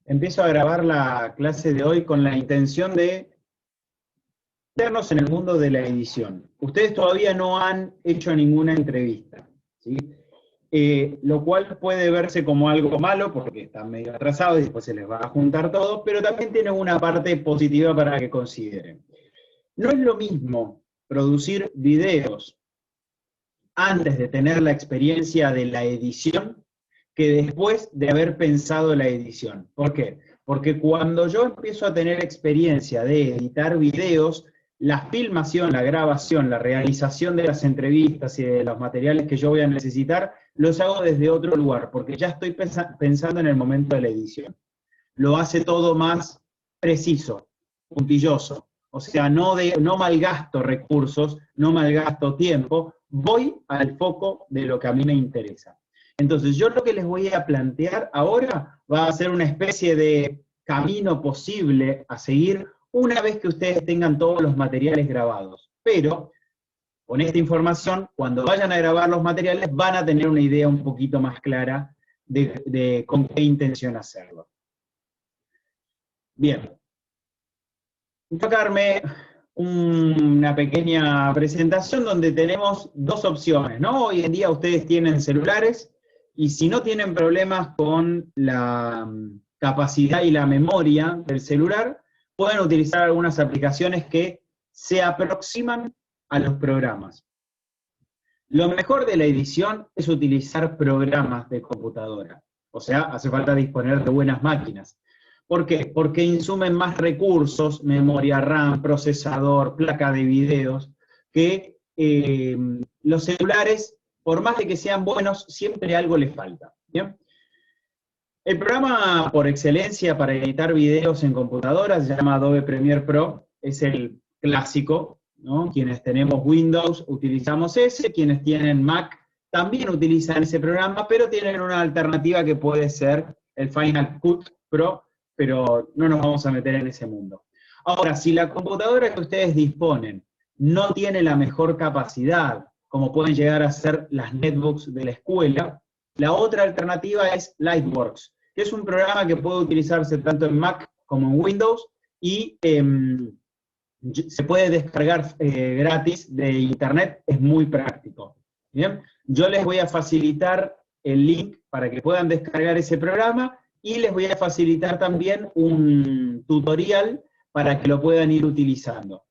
Empiezo a grabar la clase de hoy con la intención de meternos en el mundo de la edición. Ustedes todavía no han hecho ninguna entrevista, ¿sí? Lo cual puede verse como algo malo porque están medio atrasados y después se les va a juntar todo, pero también tiene una parte positiva para que consideren. No es lo mismo producir videos antes de tener la experiencia de la edición que después de haber pensado la edición. ¿Por qué? Porque cuando yo empiezo a tener experiencia de editar videos, la filmación, la grabación, la realización de las entrevistas y de los materiales que yo voy a necesitar, los hago desde otro lugar, porque ya estoy pensando en el momento de la edición. Lo hace todo más preciso, puntilloso. O sea, no malgasto recursos, no malgasto tiempo, voy al foco de lo que a mí me interesa. Entonces, yo lo que les voy a plantear ahora va a ser una especie de camino posible a seguir una vez que ustedes tengan todos los materiales grabados. Pero, con esta información, cuando vayan a grabar los materiales, van a tener una idea un poquito más clara de con qué intención hacerlo. Bien. Voy a sacarme una pequeña presentación donde tenemos dos opciones, ¿no? Hoy en día ustedes tienen celulares, y si no tienen problemas con la capacidad y la memoria del celular, pueden utilizar algunas aplicaciones que se aproximan a los programas. Lo mejor de la edición es utilizar programas de computadora. O sea, hace falta disponer de buenas máquinas. ¿Por qué? Porque insumen más recursos, memoria RAM, procesador, placa de videos, que los celulares, por más de que sean buenos, siempre algo les falta. ¿Bien? El programa por excelencia para editar videos en computadoras se llama Adobe Premiere Pro, es el clásico, ¿no? Quienes tenemos Windows utilizamos ese, quienes tienen Mac también utilizan ese programa, pero tienen una alternativa que puede ser el Final Cut Pro, pero no nos vamos a meter en ese mundo. Ahora, si la computadora que ustedes disponen no tiene la mejor capacidad, como pueden llegar a ser las netbooks de la escuela, la otra alternativa es Lightworks, que es un programa que puede utilizarse tanto en Mac como en Windows, y se puede descargar gratis de internet, es muy práctico. ¿Bien? Yo les voy a facilitar el link para que puedan descargar ese programa, y les voy a facilitar también un tutorial para que lo puedan ir utilizando.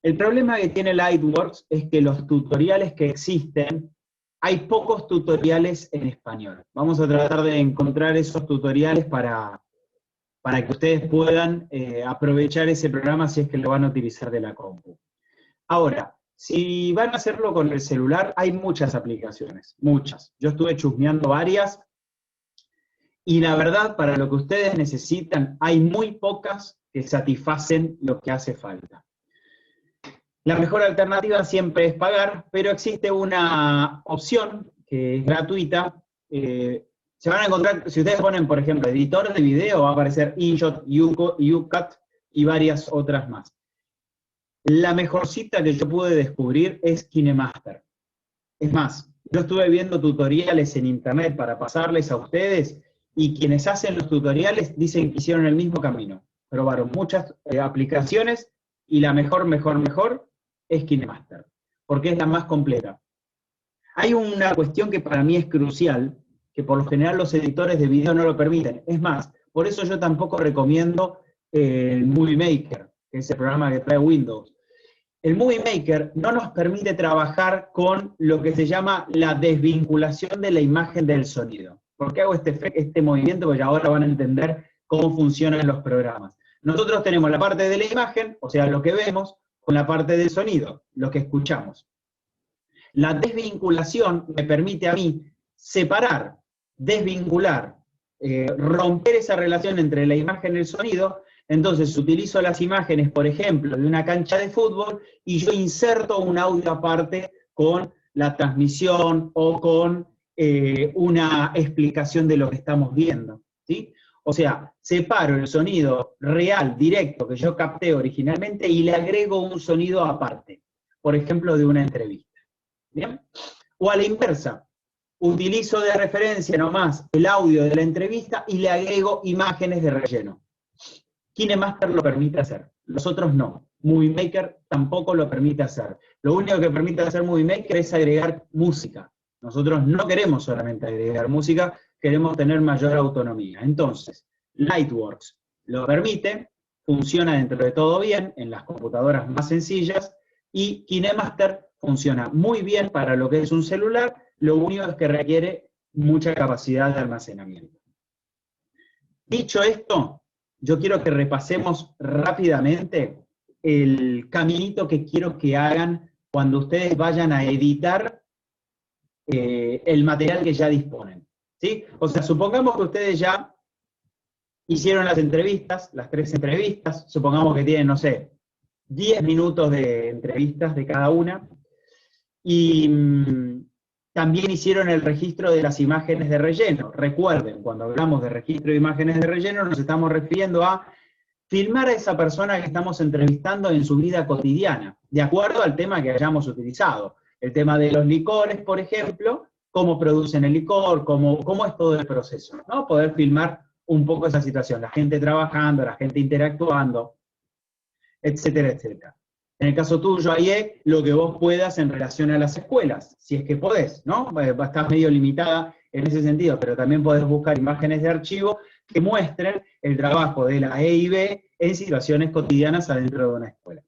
El problema que tiene Lightworks es que los tutoriales que existen, hay pocos tutoriales en español. Vamos a tratar de encontrar esos tutoriales para que ustedes puedan aprovechar ese programa si es que lo van a utilizar de la compu. Ahora, si van a hacerlo con el celular, hay muchas aplicaciones, muchas. Yo estuve chusmeando varias, y la verdad, para lo que ustedes necesitan, hay muy pocas que satisfacen lo que hace falta. La mejor alternativa siempre es pagar, pero existe una opción que es gratuita. Se van a encontrar, si ustedes ponen, por ejemplo, editor de video, va a aparecer InShot, UCut y varias otras más. La mejorcita que yo pude descubrir es KineMaster. Es más, yo estuve viendo tutoriales en internet para pasarles a ustedes, y quienes hacen los tutoriales dicen que hicieron el mismo camino. Probaron muchas aplicaciones, y la mejor es KineMaster, porque es la más completa. Hay una cuestión que para mí es crucial, que por lo general los editores de video no lo permiten. Es más, por eso yo tampoco recomiendo el Movie Maker, que es el programa que trae Windows. El Movie Maker no nos permite trabajar con lo que se llama la desvinculación de la imagen del sonido. ¿Por qué hago este movimiento? Porque ahora van a entender cómo funcionan los programas. Nosotros tenemos la parte de la imagen, o sea, lo que vemos, con la parte del sonido, lo que escuchamos. La desvinculación me permite a mí separar, desvincular, romper esa relación entre la imagen y el sonido. Entonces utilizo las imágenes, por ejemplo, de una cancha de fútbol, y yo inserto un audio aparte con la transmisión o con una explicación de lo que estamos viendo, ¿sí? O sea, separo el sonido real, directo, que yo capté originalmente, y le agrego un sonido aparte, por ejemplo, de una entrevista. ¿Bien? O a la inversa, utilizo de referencia nomás el audio de la entrevista y le agrego imágenes de relleno. KineMaster lo permite hacer, los otros no. Movie Maker tampoco lo permite hacer. Lo único que permite hacer Movie Maker es agregar música. Nosotros no queremos solamente agregar música, queremos tener mayor autonomía. Entonces, Lightworks lo permite, funciona dentro de todo bien en las computadoras más sencillas, y KineMaster funciona muy bien para lo que es un celular, lo único es que requiere mucha capacidad de almacenamiento. Dicho esto, yo quiero que repasemos rápidamente el caminito que quiero que hagan cuando ustedes vayan a editar el material que ya disponen, ¿sí? O sea, supongamos que ustedes ya hicieron las entrevistas, las 3 entrevistas, supongamos que tienen, no sé, 10 minutos de entrevistas de cada una, y también hicieron el registro de las imágenes de relleno. Recuerden, cuando hablamos de registro de imágenes de relleno, nos estamos refiriendo a filmar a esa persona que estamos entrevistando en su vida cotidiana, de acuerdo al tema que hayamos utilizado. El tema de los licores, por ejemplo, cómo producen el licor, cómo es todo el proceso, ¿no? Poder filmar un poco esa situación, la gente trabajando, la gente interactuando, etcétera, etcétera. En el caso tuyo, Aye, lo que vos puedas en relación a las escuelas, si es que podés, ¿no? Estás medio limitada en ese sentido, pero también podés buscar imágenes de archivo que muestren el trabajo de la EIB en situaciones cotidianas adentro de una escuela.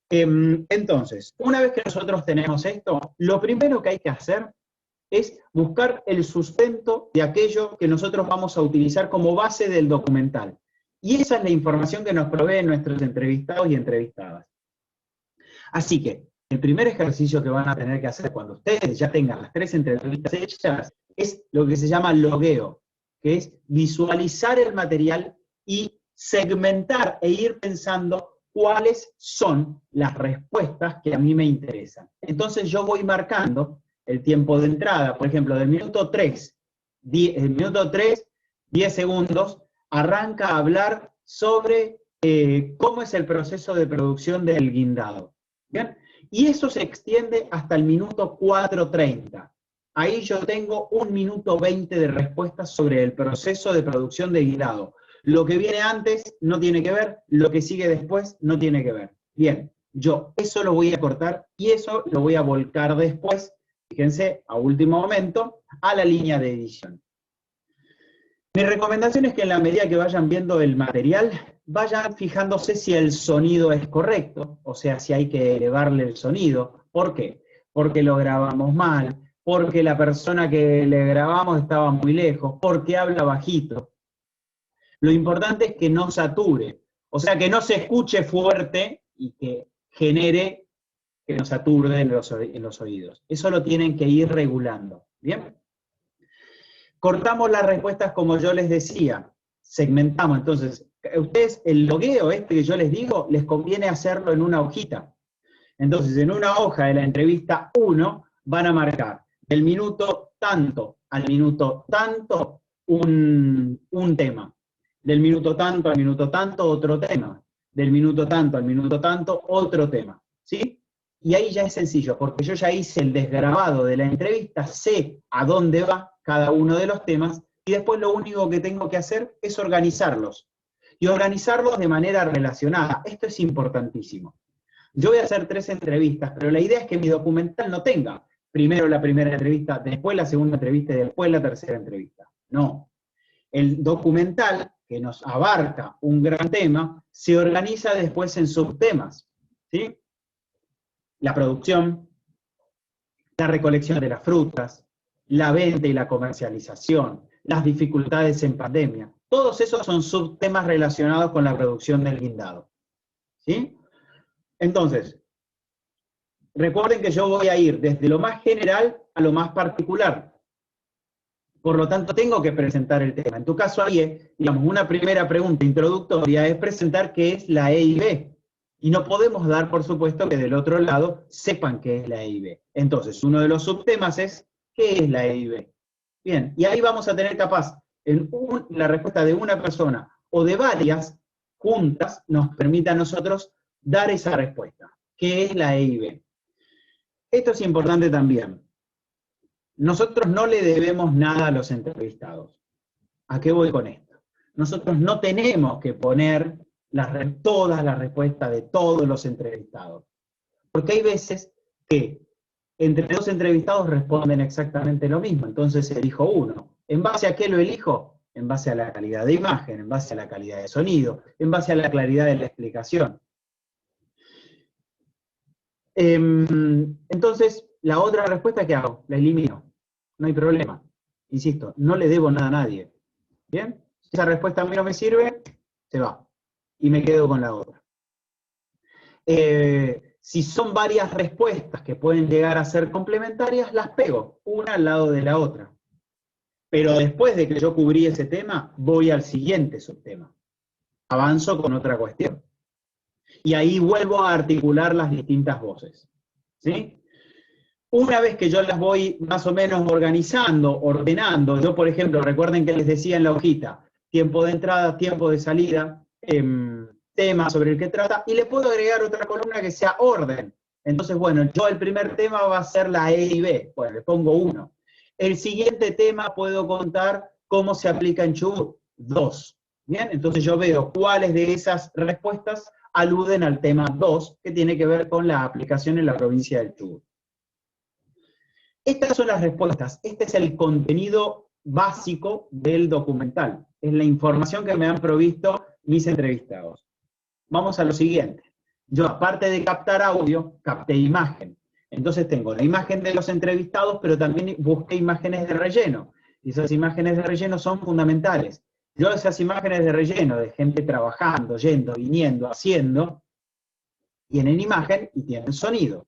Entonces, una vez que nosotros tenemos esto, lo primero que hay que hacer es buscar el sustento de aquello que nosotros vamos a utilizar como base del documental. Y esa es la información que nos proveen nuestros entrevistados y entrevistadas. Así que, el primer ejercicio que van a tener que hacer cuando ustedes ya tengan las 3 entrevistas hechas es lo que se llama logueo, que es visualizar el material y segmentar e ir pensando cuáles son las respuestas que a mí me interesan. Entonces yo voy marcando el tiempo de entrada, por ejemplo, del minuto 3, 10 segundos, arranca a hablar sobre cómo es el proceso de producción del guindado. ¿Bien? Y eso se extiende hasta el minuto 4:30. Ahí yo tengo 1 minuto 20 de respuestas sobre el proceso de producción de guindado. Lo que viene antes no tiene que ver, lo que sigue después no tiene que ver. Bien, yo eso lo voy a cortar y eso lo voy a volcar después, fíjense, a último momento, a la línea de edición. Mi recomendación es que en la medida que vayan viendo el material, vayan fijándose si el sonido es correcto, o sea, si hay que elevarle el sonido. ¿Por qué? Porque lo grabamos mal, porque la persona que le grabamos estaba muy lejos, porque habla bajito. Lo importante es que no sature, o sea, que no se escuche fuerte y que genere que nos aturde en los oídos. Eso lo tienen que ir regulando, ¿bien? Cortamos las respuestas como yo les decía, segmentamos. Entonces, ustedes el logueo este que yo les digo, les conviene hacerlo en una hojita. Entonces, en una hoja de la entrevista 1 van a marcar del minuto tanto al minuto tanto un tema. Del minuto tanto al minuto tanto otro tema. Del minuto tanto al minuto tanto otro tema. ¿Sí? Y ahí ya es sencillo, porque yo ya hice el desgrabado de la entrevista, sé a dónde va cada uno de los temas, y después lo único que tengo que hacer es organizarlos. Y organizarlos de manera relacionada. Esto es importantísimo. Yo voy a hacer 3 entrevistas, pero la idea es que mi documental no tenga primero la primera entrevista, después la segunda entrevista y después la tercera entrevista. No. El documental, que nos abarca un gran tema, se organiza después en subtemas. ¿Sí? La producción, la recolección de las frutas, la venta y la comercialización, las dificultades en pandemia. Todos esos son subtemas relacionados con la producción del guindado. ¿Sí? Entonces, recuerden que yo voy a ir desde lo más general a lo más particular. Por lo tanto, tengo que presentar el tema. En tu caso, ahí, digamos, una primera pregunta introductoria es presentar qué es la EIB. Y no podemos dar, por supuesto, que del otro lado sepan qué es la EIB. Entonces, uno de los subtemas es, ¿qué es la EIB? Bien, y ahí vamos a tener capaz, la respuesta de una persona o de varias juntas, nos permite a nosotros dar esa respuesta. ¿Qué es la EIB? Esto es importante también. nosotros no le debemos nada a los entrevistados. ¿A qué voy con esto? Nosotros no tenemos que poner todas las respuestas de todos los entrevistados. Porque hay veces que entre dos entrevistados responden exactamente lo mismo, entonces elijo uno. ¿En base a qué lo elijo? En base a la calidad de imagen, en base a la calidad de sonido, en base a la claridad de la explicación. Entonces, la otra respuesta que hago, la elimino. No hay problema. Insisto, no le debo nada a nadie. ¿Bien? Si esa respuesta a mí no me sirve, se va. Y me quedo con la otra. Si son varias respuestas que pueden llegar a ser complementarias, las pego, una al lado de la otra. Pero después de que yo cubrí ese tema, voy al siguiente subtema. Avanzo con otra cuestión. Y ahí vuelvo a articular las distintas voces. ¿Sí? Una vez que yo las voy más o menos organizando, ordenando, yo por ejemplo, recuerden que les decía en la hojita, tiempo de entrada, tiempo de salida, tema sobre el que trata, y le puedo agregar otra columna que sea orden. Entonces, bueno, yo el primer tema va a ser la E y B, bueno, le pongo 1. El siguiente tema puedo contar cómo se aplica en Chubut, 2. Bien, entonces yo veo cuáles de esas respuestas aluden al tema 2, que tiene que ver con la aplicación en la provincia del Chubut. Estas son las respuestas, este es el contenido básico del documental, es la información que me han provisto mis entrevistados. Vamos a lo siguiente. Yo, aparte de captar audio, capté imagen. Entonces tengo la imagen de los entrevistados, pero también busqué imágenes de relleno. Y esas imágenes de relleno son fundamentales. Yo esas imágenes de relleno, de gente trabajando, yendo, viniendo, haciendo, tienen imagen y tienen sonido.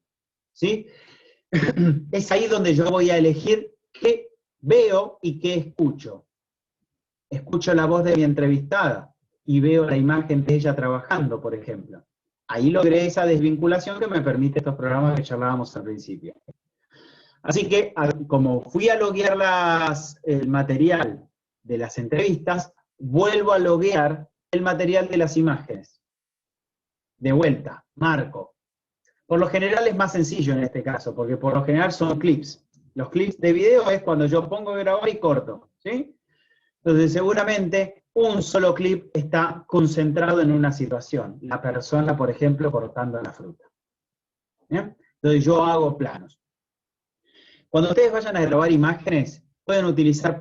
¿Sí? Es ahí donde yo voy a elegir qué veo y qué escucho. Escucho la voz de mi entrevistada y veo la imagen de ella trabajando, por ejemplo. Ahí logré esa desvinculación que me permite estos programas que charlábamos al principio. Así que, como fui a loguear el material de las entrevistas, vuelvo a loguear el material de las imágenes. De vuelta, marco. Por lo general es más sencillo en este caso, porque por lo general son clips. Los clips de video es cuando yo pongo a grabar y corto, ¿sí? Entonces seguramente un solo clip está concentrado en una situación. La persona, por ejemplo, cortando la fruta. ¿Bien? Entonces yo hago planos. Cuando ustedes vayan a grabar imágenes, pueden utilizar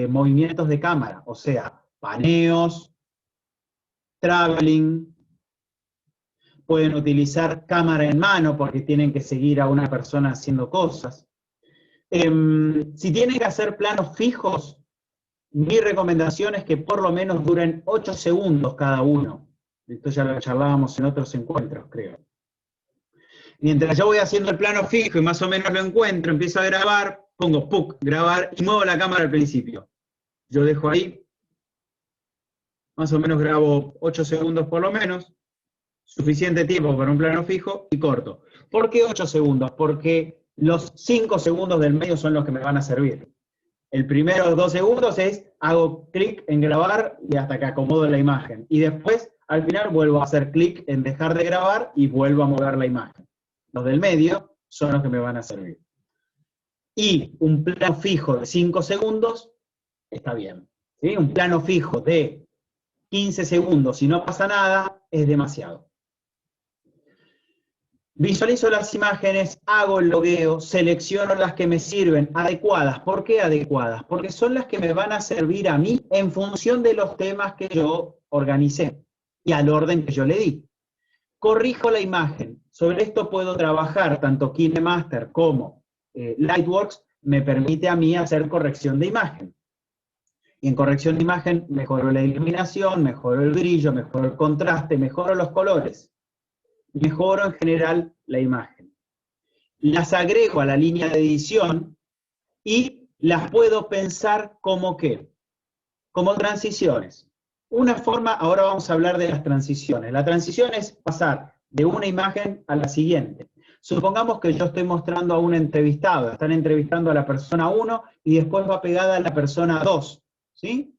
movimientos de cámara, o sea, paneos, traveling. Pueden utilizar cámara en mano porque tienen que seguir a una persona haciendo cosas. Si tienen que hacer planos fijos, mi recomendación es que por lo menos duren 8 segundos cada uno. Esto ya lo charlábamos en otros encuentros, creo. Mientras yo voy haciendo el plano fijo y más o menos lo encuentro, empiezo a grabar, pongo PUC, grabar, y muevo la cámara al principio. Yo dejo ahí, más o menos grabo 8 segundos por lo menos, suficiente tiempo para un plano fijo, y corto. ¿Por qué 8 segundos? Porque los 5 segundos del medio son los que me van a servir. El primero 2 segundos es, hago clic en grabar y hasta que acomodo la imagen. Y después, al final, vuelvo a hacer clic en dejar de grabar y vuelvo a mover la imagen. Los del medio son los que me van a servir. Y un plano fijo de 5 segundos está bien. ¿Sí? Un plano fijo de 15 segundos, si no pasa nada, es demasiado. Visualizo las imágenes, hago el logueo, selecciono las que me sirven, adecuadas. ¿Por qué adecuadas? Porque son las que me van a servir a mí en función de los temas que yo organicé y al orden que yo le di. Corrijo la imagen. Sobre esto puedo trabajar, tanto KineMaster como Lightworks me permite a mí hacer corrección de imagen. Y en corrección de imagen mejoro la iluminación, mejoro el brillo, mejoro el contraste, mejoro los colores. Mejoro en general la imagen. Las agrego a la línea de edición y las puedo pensar como ¿qué? Como transiciones. Una forma, ahora vamos a hablar de las transiciones. La transición es pasar de una imagen a la siguiente. Supongamos que yo estoy mostrando a un entrevistado, están entrevistando a la persona 1 y después va pegada a la persona 2, ¿sí?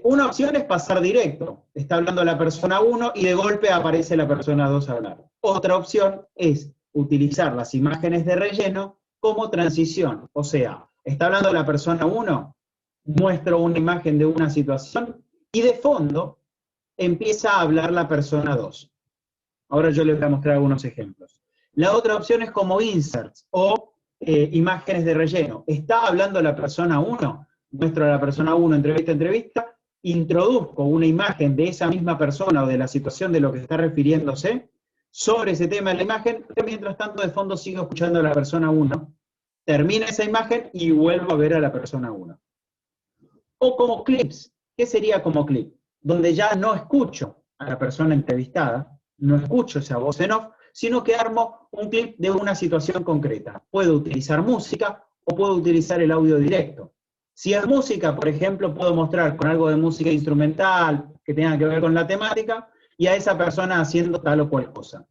Una opción es pasar directo. Está hablando la persona 1 y de golpe aparece la persona 2 a hablar. Otra opción es utilizar las imágenes de relleno como transición. O sea, está hablando la persona 1, muestro una imagen de una situación, y de fondo empieza a hablar la persona 2. Ahora yo les voy a mostrar algunos ejemplos. La otra opción es como inserts o imágenes de relleno. Está hablando la persona 1, muestro a la persona 1 entrevista, introduzco una imagen de esa misma persona o de la situación de lo que está refiriéndose sobre ese tema de la imagen, pero mientras tanto de fondo sigo escuchando a la persona 1, termina esa imagen y vuelvo a ver a la persona 1. O como clips. ¿Qué sería como clip? Donde ya no escucho a la persona entrevistada, no escucho esa voz en off, sino que armo un clip de una situación concreta. Puedo utilizar música o puedo utilizar el audio directo. Si es música, por ejemplo, puedo mostrar con algo de música instrumental que tenga que ver con la temática y a esa persona haciendo tal o cual cosa.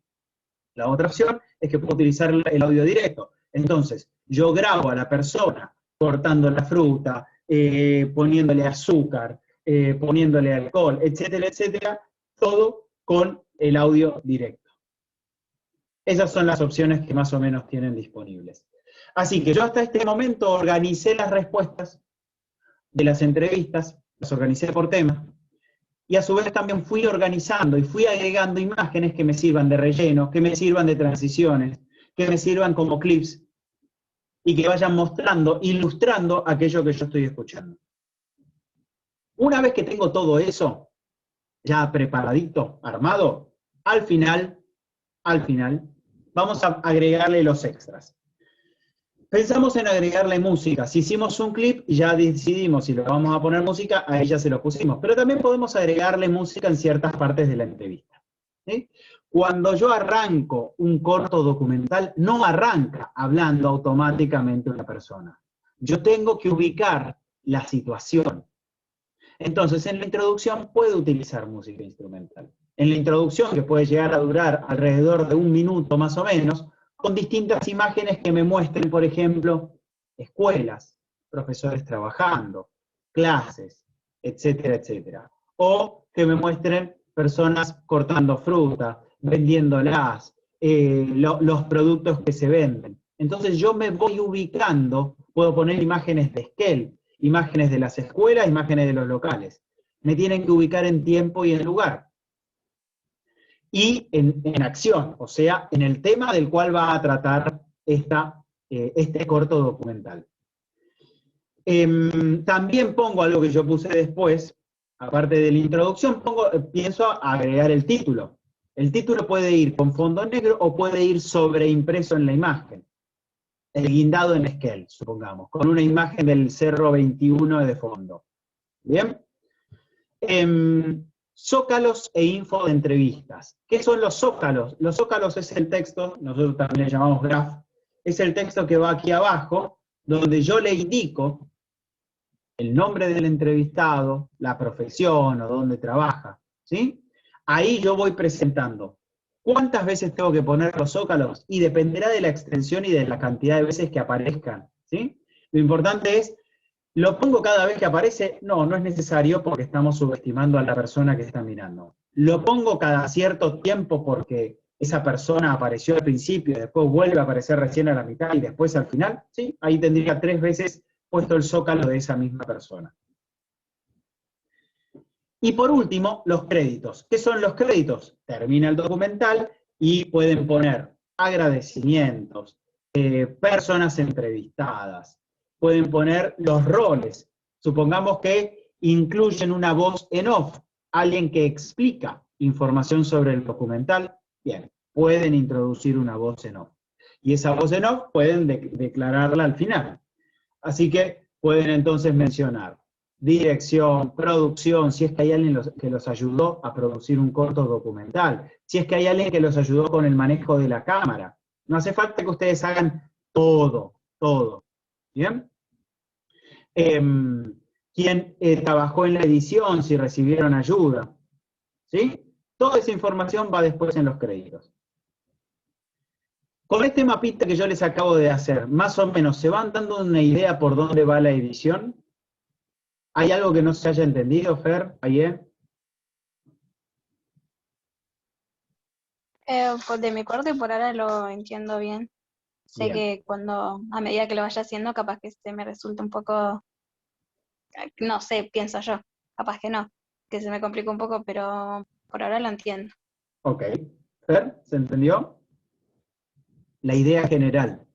La otra opción es que puedo utilizar el audio directo. Entonces, yo grabo a la persona cortando la fruta, poniéndole azúcar, poniéndole alcohol, etcétera, etcétera, todo con el audio directo. Esas son las opciones que más o menos tienen disponibles. Así que yo hasta este momento organicé las respuestas de las entrevistas, las organicé por tema, y a su vez también fui organizando y fui agregando imágenes que me sirvan de relleno, que me sirvan de transiciones, que me sirvan como clips, y que vayan mostrando, ilustrando aquello que yo estoy escuchando. Una vez que tengo todo eso ya preparadito, armado, al final, vamos a agregarle los extras. Pensamos en agregarle música. Si hicimos un clip, ya decidimos si le vamos a poner música, a ella se lo pusimos. Pero también podemos agregarle música en ciertas partes de la entrevista. ¿Sí? Cuando yo arranco un corto documental, no arranca hablando automáticamente una persona. Yo tengo que ubicar la situación. Entonces, en la introducción puedo utilizar música instrumental. En la introducción, que puede llegar a durar alrededor de 1 minuto más o menos, con distintas imágenes que me muestren, por ejemplo, escuelas, profesores trabajando, clases, etcétera, etcétera. O que me muestren personas cortando fruta, vendiéndolas, los productos que se venden. Entonces yo me voy ubicando, puedo poner imágenes de scale, imágenes de las escuelas, imágenes de los locales. Me tienen que ubicar en tiempo y en lugar. Y en acción, o sea, en el tema del cual va a tratar este corto documental. También pongo algo que yo puse después, aparte de la introducción, pienso agregar el título. El título puede ir con fondo negro o puede ir sobreimpreso en la imagen. El guindado en scale, supongamos, con una imagen del Cerro 21 de fondo. ¿Bien? Zócalos e info de entrevistas. ¿Qué son los zócalos? Los zócalos es el texto, nosotros también le llamamos graph, es el texto que va aquí abajo, donde yo le indico el nombre del entrevistado, la profesión o dónde trabaja, ¿sí? Ahí yo voy presentando. ¿Cuántas veces tengo que poner los zócalos? Y dependerá de la extensión y de la cantidad de veces que aparezcan, ¿sí? Lo importante es, ¿lo pongo cada vez que aparece? No, no es necesario porque estamos subestimando a la persona que está mirando. ¿Lo pongo cada cierto tiempo porque esa persona apareció al principio y después vuelve a aparecer recién a la mitad y después al final? Sí, ahí tendría 3 veces puesto el zócalo de esa misma persona. Y por último, los créditos. ¿Qué son los créditos? Termina el documental y pueden poner agradecimientos, personas entrevistadas, pueden poner los roles. Supongamos que incluyen una voz en off, alguien que explica información sobre el documental. Bien, pueden introducir una voz en off. Y esa voz en off pueden declararla al final. Así que pueden entonces mencionar dirección, producción, si es que hay alguien que los ayudó a producir un corto documental, si es que hay alguien que los ayudó con el manejo de la cámara. No hace falta que ustedes hagan todo. ¿Bien? ¿Quién trabajó en la edición, si recibieron ayuda? ¿Sí? Toda esa información va después en los créditos. Con este mapita que yo les acabo de hacer, más o menos, ¿se van dando una idea por dónde va la edición? ¿Hay algo que no se haya entendido, Fer? ¿Ayer? Pues de mi parte por ahora lo entiendo bien. sé Bien. que a medida que lo vaya haciendo, capaz que se me resulta un poco, no sé, pienso yo, capaz que no, que se me complica un poco, pero por ahora lo entiendo. Ok. Fer, ¿se entendió? La idea general.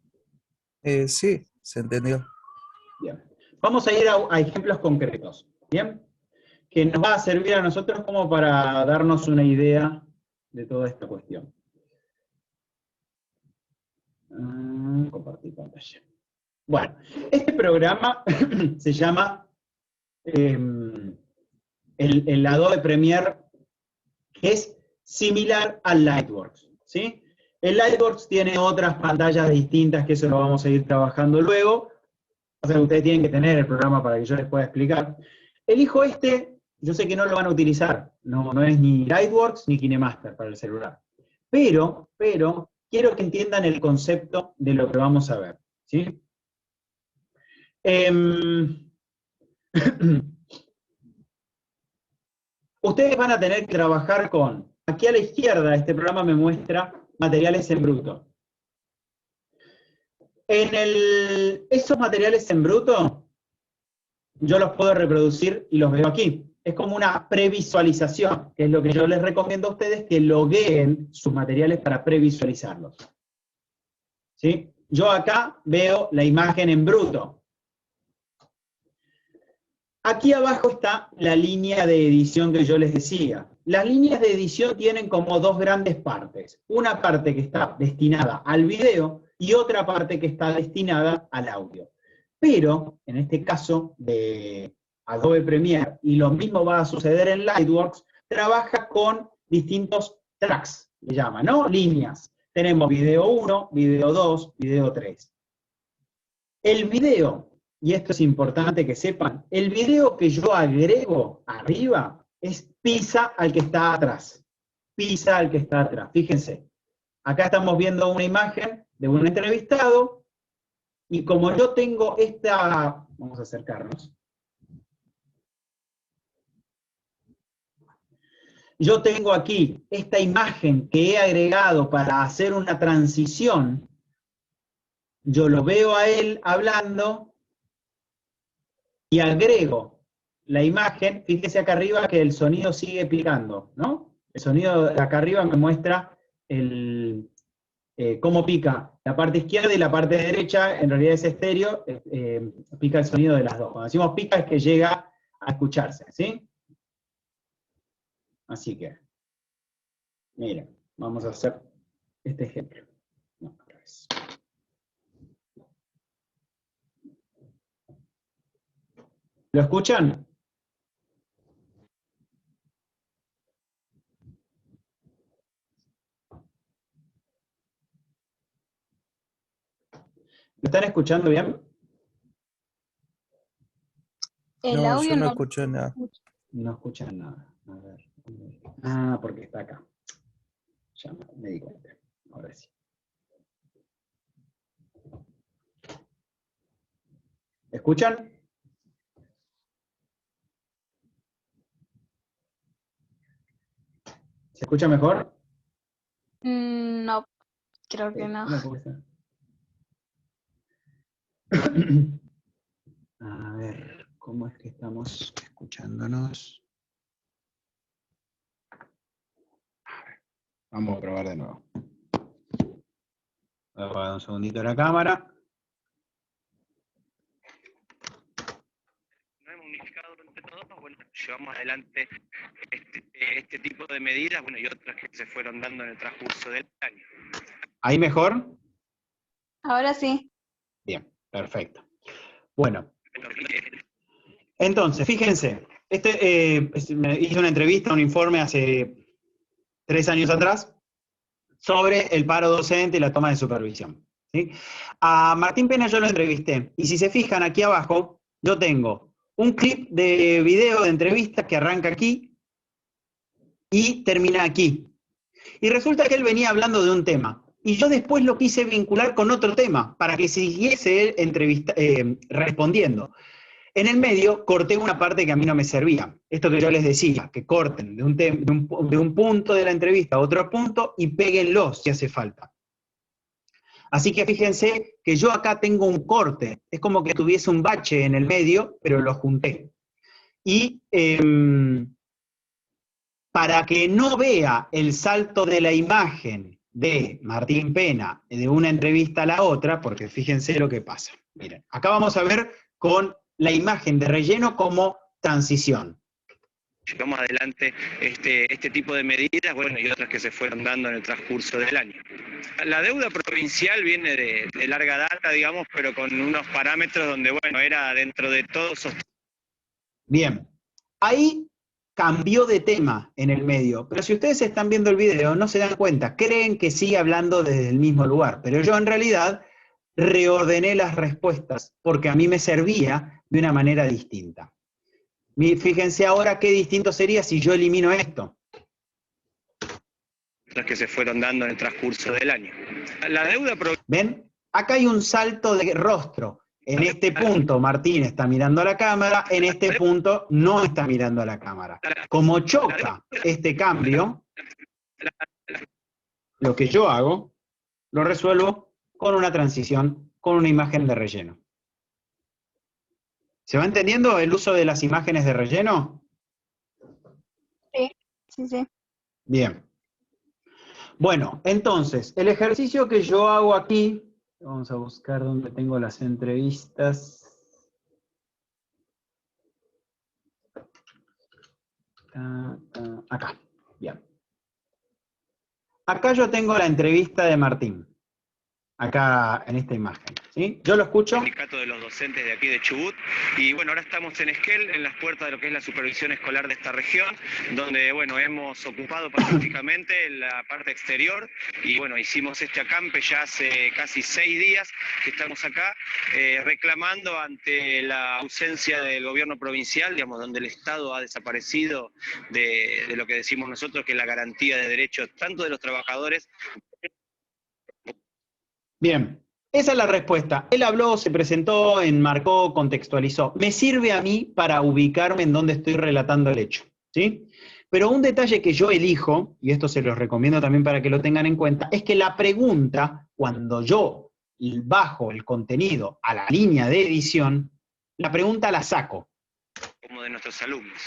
Sí, se entendió. Bien. Vamos a ir a ejemplos concretos, ¿bien? Que nos va a servir a nosotros como para darnos una idea de toda esta cuestión. Compartir pantalla. Bueno, este programa se llama el Adobe Premiere, que es similar al Lightworks, ¿sí? El Lightworks tiene otras pantallas distintas, que eso lo vamos a ir trabajando luego. O sea, ustedes tienen que tener el programa para que yo les pueda explicar. Elijo este, yo sé que no lo van a utilizar, no es ni Lightworks ni KineMaster para el celular. Pero, quiero que entiendan el concepto de lo que vamos a ver, ¿sí? Ustedes van a tener que trabajar con, aquí a la izquierda, este programa me muestra materiales en bruto. Esos materiales en bruto, yo los puedo reproducir y los veo aquí. Es como una previsualización, que es lo que yo les recomiendo a ustedes, que logueen sus materiales para previsualizarlos. ¿Sí? Yo acá veo la imagen en bruto. Aquí abajo está la línea de edición que yo les decía. Las líneas de edición tienen como dos grandes partes. Una parte que está destinada al video y otra parte que está destinada al audio. Pero, en este caso de Adobe Premiere, y lo mismo va a suceder en Lightworks, trabaja con distintos tracks, le llaman, ¿no? Líneas. Tenemos video 1, video 2, video 3. El video, y esto es importante que sepan, el video que yo agrego arriba es pisa al que está atrás. Pisa al que está atrás. Fíjense, acá estamos viendo una imagen de un entrevistado, y como yo tengo esta, vamos a acercarnos, yo tengo aquí esta imagen que he agregado para hacer una transición, yo lo veo a él hablando, y agrego la imagen, fíjese acá arriba que el sonido sigue picando, ¿no? El sonido de acá arriba me muestra cómo pica la parte izquierda y la parte derecha, en realidad es estéreo, pica el sonido de las dos. Cuando decimos pica es que llega a escucharse, ¿sí? Así que, miren, vamos a hacer este ejemplo. No, otra vez. ¿Lo escuchan? ¿Lo están escuchando bien? El No, audio yo no no. escucho nada. No escuchan nada. A ver. Porque está acá. Ya me di cuenta. Ahora sí. ¿Escuchan? ¿Se escucha mejor? No, creo que no. ¿Cómo puede ser? A ver, ¿cómo es que estamos escuchándonos? A ver, vamos a probar de nuevo. Voy a apagar un segundito la cámara. No hemos unificado entre todos, bueno, llevamos adelante este tipo de medidas, bueno, y otras que se fueron dando en el transcurso del año. ¿Ahí mejor? Ahora sí. Bien, perfecto. Bueno, entonces, fíjense, me hice una entrevista, un informe hace 3 años atrás, sobre el paro docente y la toma de supervisión, ¿sí? A Martín Pena yo lo entrevisté, y si se fijan aquí abajo, yo tengo un clip de video de entrevista que arranca aquí y termina aquí. Y resulta que él venía hablando de un tema, y yo después lo quise vincular con otro tema, para que siguiese él respondiendo. En el medio corté una parte que a mí no me servía. Esto que yo les decía, que corten de un punto de la entrevista a otro punto y péguenlo si hace falta. Así que fíjense que yo acá tengo un corte, es como que tuviese un bache en el medio, pero lo junté. Y para que no vea el salto de la imagen de Martín Pena de una entrevista a la otra, porque fíjense lo que pasa. Miren, acá vamos a ver con la imagen de relleno como transición. Llevamos adelante este tipo de medidas, bueno, y otras que se fueron dando en el transcurso del año. La deuda provincial viene de larga data, digamos, pero con unos parámetros donde, bueno, era dentro de todo sostenible. Bien, ahí cambió de tema en el medio, pero si ustedes están viendo el video no se dan cuenta, creen que sigue hablando desde el mismo lugar, pero yo en realidad reordené las respuestas porque a mí me servía de una manera distinta. Fíjense ahora qué distinto sería si yo elimino esto. Las que se fueron dando en el transcurso del año. La deuda provincial. ¿Ven? Acá hay un salto de rostro. En este punto Martín está mirando a la cámara, en este punto no está mirando a la cámara. Como choca este cambio, lo que yo hago, lo resuelvo con una transición, con una imagen de relleno. ¿Se va entendiendo el uso de las imágenes de relleno? Sí. Bien. Bueno, entonces, el ejercicio que yo hago aquí, vamos a buscar dónde tengo las entrevistas. Acá, bien. Acá yo tengo la entrevista de Martín, acá en esta imagen, ¿sí? Yo lo escucho. Sindicato de los docentes de aquí de Chubut, y bueno, ahora estamos en Esquel, en las puertas de lo que es la supervisión escolar de esta región, donde, bueno, hemos ocupado pacíficamente la parte exterior, y bueno, hicimos este acampe ya hace casi 6 días que estamos acá, reclamando ante la ausencia del gobierno provincial, digamos, donde el Estado ha desaparecido de lo que decimos nosotros, que es la garantía de derechos tanto de los trabajadores. Bien, esa es la respuesta. Él habló, se presentó, enmarcó, contextualizó. Me sirve a mí para ubicarme en donde estoy relatando el hecho, ¿sí? Pero un detalle que yo elijo, y esto se los recomiendo también para que lo tengan en cuenta, es que la pregunta, cuando yo bajo el contenido a la línea de edición, la pregunta la saco. Como de nuestros alumnos.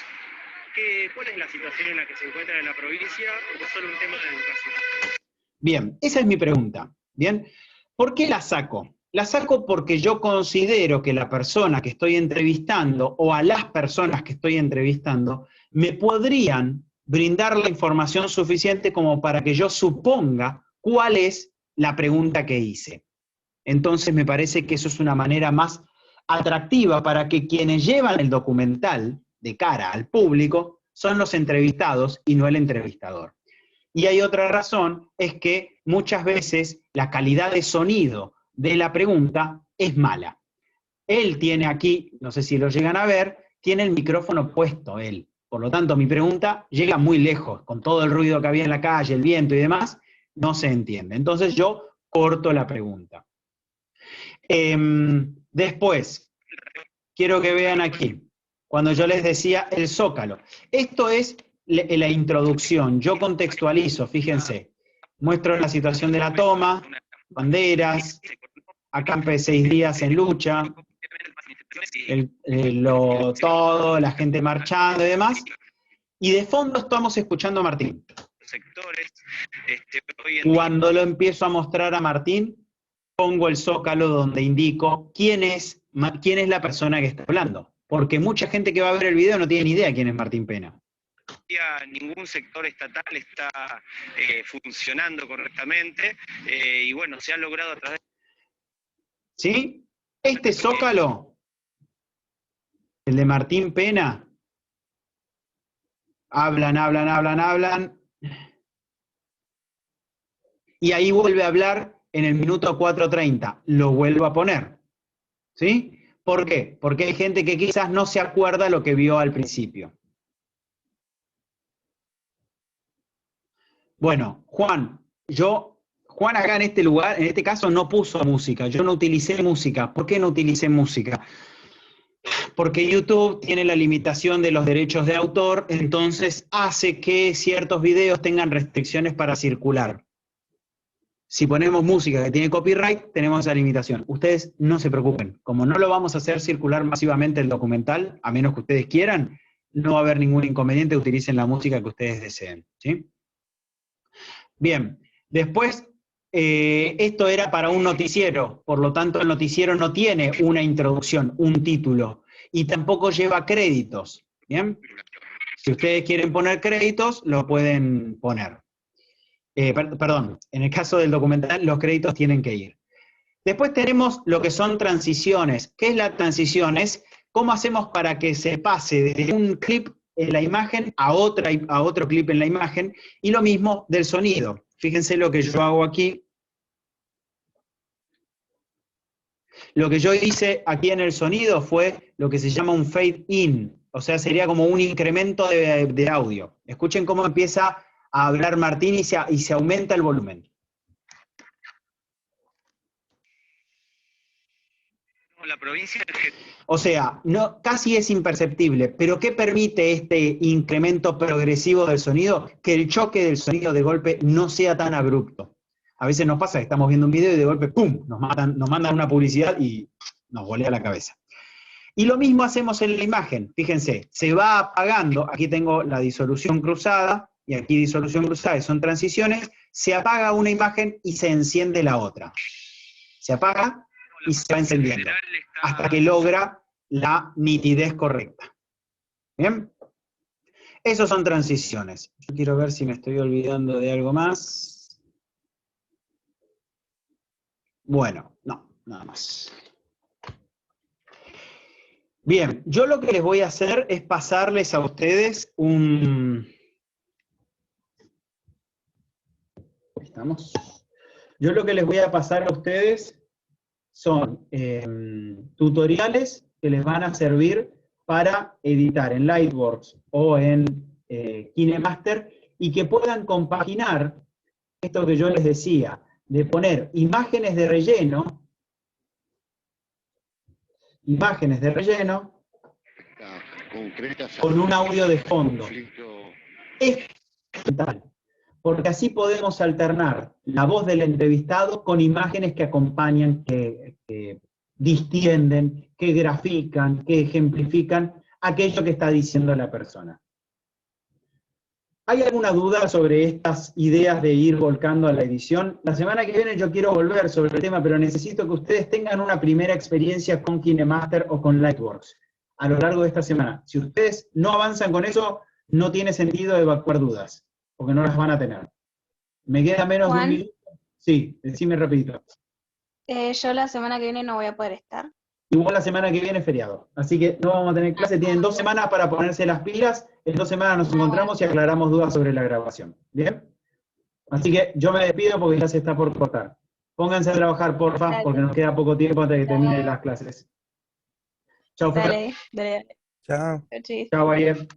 ¿Cuál es la situación en la que se encuentra en la provincia o es solo un tema de educación? Bien, esa es mi pregunta. Bien, ¿por qué la saco? La saco porque yo considero que la persona que estoy entrevistando o a las personas que estoy entrevistando me podrían brindar la información suficiente como para que yo suponga cuál es la pregunta que hice. Entonces me parece que eso es una manera más atractiva para que quienes llevan el documental de cara al público son los entrevistados y no el entrevistador. Y hay otra razón, es que muchas veces la calidad de sonido de la pregunta es mala. Él tiene aquí, no sé si lo llegan a ver, tiene el micrófono puesto él. Por lo tanto, mi pregunta llega muy lejos, con todo el ruido que había en la calle, el viento y demás, no se entiende. Entonces yo corto la pregunta. Después, quiero que vean aquí, cuando yo les decía el Zócalo. Esto es la introducción, yo contextualizo, fíjense. Muestro la situación de la toma, banderas, acampe 6 días en lucha, todo, la gente marchando y demás. Y de fondo estamos escuchando a Martín. Cuando lo empiezo a mostrar a Martín, pongo el Zócalo donde indico quién es la persona que está hablando. Porque mucha gente que va a ver el video no tiene ni idea quién es Martín Pena. Ningún sector estatal está funcionando correctamente y bueno, se ha logrado a través. ¿Sí? Este Zócalo, el de Martín Pena, hablan, y ahí vuelve a hablar en el minuto 4:30, lo vuelvo a poner, ¿sí? ¿Por qué? Porque hay gente que quizás no se acuerda lo que vio al principio. Bueno, Juan acá en este lugar, en este caso no puso música, yo no utilicé música. ¿Por qué no utilicé música? Porque YouTube tiene la limitación de los derechos de autor, entonces hace que ciertos videos tengan restricciones para circular. Si ponemos música que tiene copyright, tenemos esa limitación. Ustedes no se preocupen. Como no lo vamos a hacer circular masivamente el documental, a menos que ustedes quieran, no va a haber ningún inconveniente, utilicen la música que ustedes deseen. ¿Sí? Bien, después, esto era para un noticiero, por lo tanto el noticiero no tiene una introducción, un título, y tampoco lleva créditos. ¿Bien? Si ustedes quieren poner créditos, lo pueden poner. Perdón, en el caso del documental, los créditos tienen que ir. Después tenemos lo que son transiciones. ¿Qué es la transición? Es cómo hacemos para que se pase de un clip en la imagen a otro clip en la imagen, y lo mismo del sonido. Fíjense lo que yo hago aquí. Lo que yo hice aquí en el sonido fue lo que se llama un fade in, o sea, sería como un incremento de audio. Escuchen cómo empieza a hablar Martín y se aumenta el volumen. La provincia O sea, no, casi es imperceptible, pero ¿qué permite este incremento progresivo del sonido? Que el choque del sonido de golpe no sea tan abrupto. A veces nos pasa que estamos viendo un video y de golpe, ¡pum!, nos mandan una publicidad y nos volea la cabeza. Y lo mismo hacemos en la imagen. Fíjense, se va apagando, aquí tengo la disolución cruzada, y aquí disolución cruzada, son transiciones, se apaga una imagen y se enciende la otra. Se apaga y se va encendiendo, hasta que logra la nitidez correcta. ¿Bien? Esos son transiciones. Yo quiero ver si me estoy olvidando de algo más. Bueno, no, nada más. Bien, yo lo que les voy a hacer es pasarles a ustedes un... ¿Estamos? Yo lo que les voy a pasar a ustedes son tutoriales que les van a servir para editar en Lightworks o en KineMaster y que puedan compaginar esto que yo les decía, de poner imágenes de relleno con un audio de fondo. Es fundamental, porque así podemos alternar la voz del entrevistado con imágenes que acompañan, que distienden, que grafican, que ejemplifican aquello que está diciendo la persona. ¿Hay alguna duda sobre estas ideas de ir volcando a la edición? La semana que viene yo quiero volver sobre el tema, pero necesito que ustedes tengan una primera experiencia con KineMaster o con Lightworks a lo largo de esta semana. Si ustedes no avanzan con eso, no tiene sentido evacuar dudas, porque no las van a tener. ¿Me queda menos de un minuto? Sí, decime rapidito. Yo la semana que viene no voy a poder estar. Igual la semana que viene es feriado, así que no vamos a tener clase, tienen 2 semanas para ponerse las pilas, en 2 semanas nos encontramos y aclaramos dudas sobre la grabación, ¿bien? Así que yo me despido porque ya se está por cortar. Pónganse a trabajar, porfa, Dale. porque nos queda poco tiempo hasta que terminen las clases. Chao, Fer. Dale. Chao. Chis. Chao, Ariel.